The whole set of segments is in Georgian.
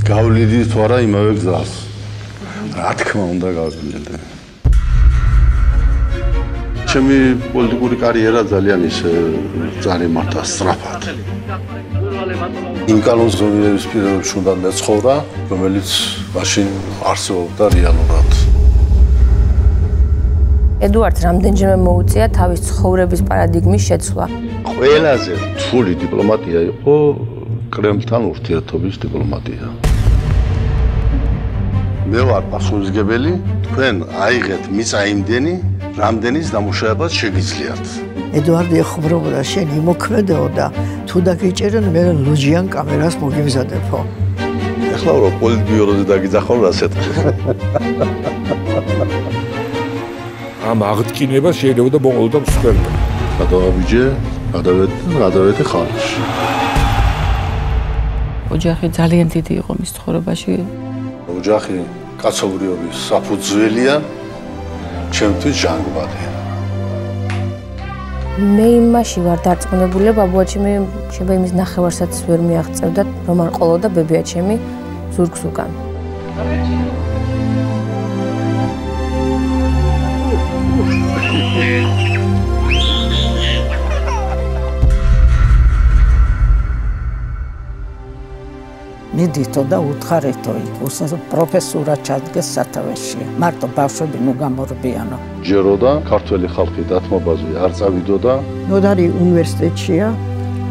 Gavlidi თუ არა იმავე გზას. Რა თქმა უნდა გავივლიდე. ჩემი პოლიტიკური კარიერა ძალიან ისე წარიმართა სწრაფად. იმ კანონზომიერების პირობებში უნდა მეცხოვრა, რომელიც მაშინ არსებობდა რეალურად. ედუარდს რამდენჯერმე მოუწია თავის ცხოვრების პარადიგმის შეცვლა. ყველაზე რთული დიპლომატია იყო კრემლთან ურთიერთობის დიპლომატია. მე ვარ პასუხისმგებელი, თქვენ აიღეთ მიწა იმდენი, რამდენის დამუშავებას შეგიძლიათ. ედუარდი ეხუბრებოდა შენ იმოქმედეო და თუ დაგიჭერენ მე ლოჯიან კამერას მოგიმზადებო. ეხლა რო პოლიტბიუროზე დაგიძახონ რასეთ. ამ აღდგინება შეიძლება მოყოლოდა მსხვერპლად. გადავაბიჯე, გადავედი ხალხში. ოჯახი ძალიან დიდი იყო მის ცხოვრებაში. ოჯახი კაცობრიობის საფუძველია, ჩემთვის ჟანგბადია. მე იმაში ვარ დარწმუნებული, ბაბუაჩემი შეიძლება იმის ნახევარსაც ვერ მიაღწევდა, რომ არ ყოლოდა ბებიაჩემი ზურგს უკან. მიდითო და უთხარითო პროფესორად ჩადგეს სათავეში. მარტო ბავშვები ნუ გამორბიანო. ჯეროდა ქართველი ხალხი დათმობაზე არ წავიდოდა. ნოდარი უნივერსიტეტშია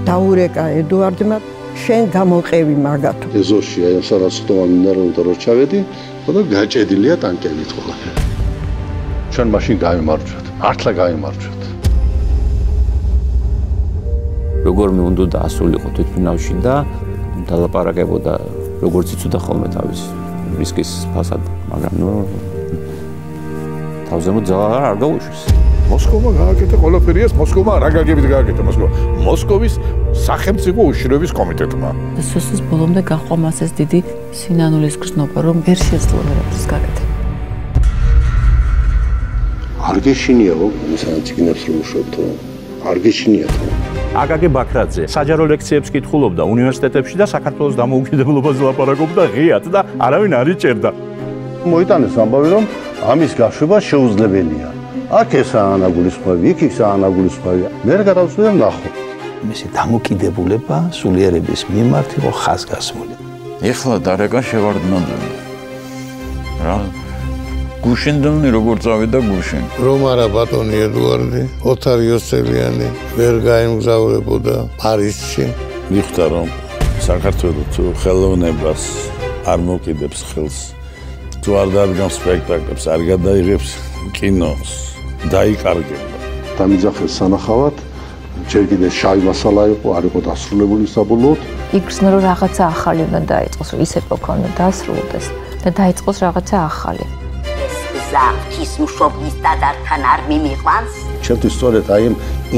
დაურეკა ედუარდმა შენ გამოყევი მაგათო. ეზოში აი სარასხდომა მინდა რომ ჩავედი, ხოდა გაჭედილია ტანკებით ყველაფერი. ჩვენ მაშინ გავიმარჯვეთ, მართლა გავიმარჯვეთ. როგორ მე უნდა დაასულიყო თვითმფრინავში და დალაპარაკებოდა როგორც იცოდა ხოლმე თავის რისკის ფასად, მაგრამ ნუ თავზე მოძალა არ გაუშვეს. მოსკოვმა გააკეთა ყველაფერიას, მოსკოვმა რა გაგებით გააკეთა მოსკოვის სახელმწიფო უშიშროების კომიტეტმა. სესიის ბოლომდე გაჰყვა მას ეს დიდი სინანულის გრძნობა, რომ ვერ შეძლო ვერაფერს გაკეთება. არ გეშინიაო, ისაა ციგნებს რომ უშვებთო. არ გეშინიათო. აკაკი ბაქრაძე საჯარო ლექციებს კითხულობდა უნივერსიტეტებში და საქართველოს დამოუკიდებლობაზე ლაპარაკობდა ღიად და არავინ არ იჭერდა. მოიტანეს ამბავი რომ ამის გაშვება შეუძლებელია. აქ ესაა ანაგულისხმები, იქ ისაა ანაგულისხმები. მე რა გადავწყვიტე ნახო. მისი დამოკიდებულება სულიერების მიმართ იყო ხაზგასმული. ეხლა დარეკა შევარდნოდნენ. რა გუშინდონი როგორ წავიდა გუშინ. რომ არა ბატონი ედუარდი, ოთარ იოსელიანი ვერ გაემგზავრებოდა პარიზში. მიხვდა რომ საქართველოს თუ ხელოვნებას არ მოკიდებს ხელს, თუ არ დადგამს სპექტაკლებს, არ გადაიღებს კინოს, დაიკარგება. დამიძახეს სანახავად, ჯერ კიდე შავი მასალა იყო, არ იყო დასრულებული საბოლოოდ. იგრძნო რომ რაღაცა ახალი უნდა დაიწყოს, რომ ის ეპოქა უნდა დასრულდეს და დაიწყოს რაღაცა ახალი. ღვთისმშობლის დადართან არ მიმიყვანს? ჩემთვის სწორედ აი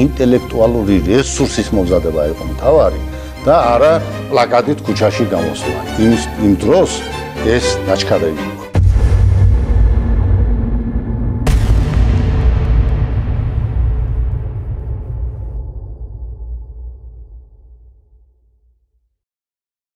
ინტელექტუალური რესურსის მომზადება იყო მთავარი და არა პლაკატით ქუჩაში გამოსვლა. იმ დროს ეს დაჩქარებული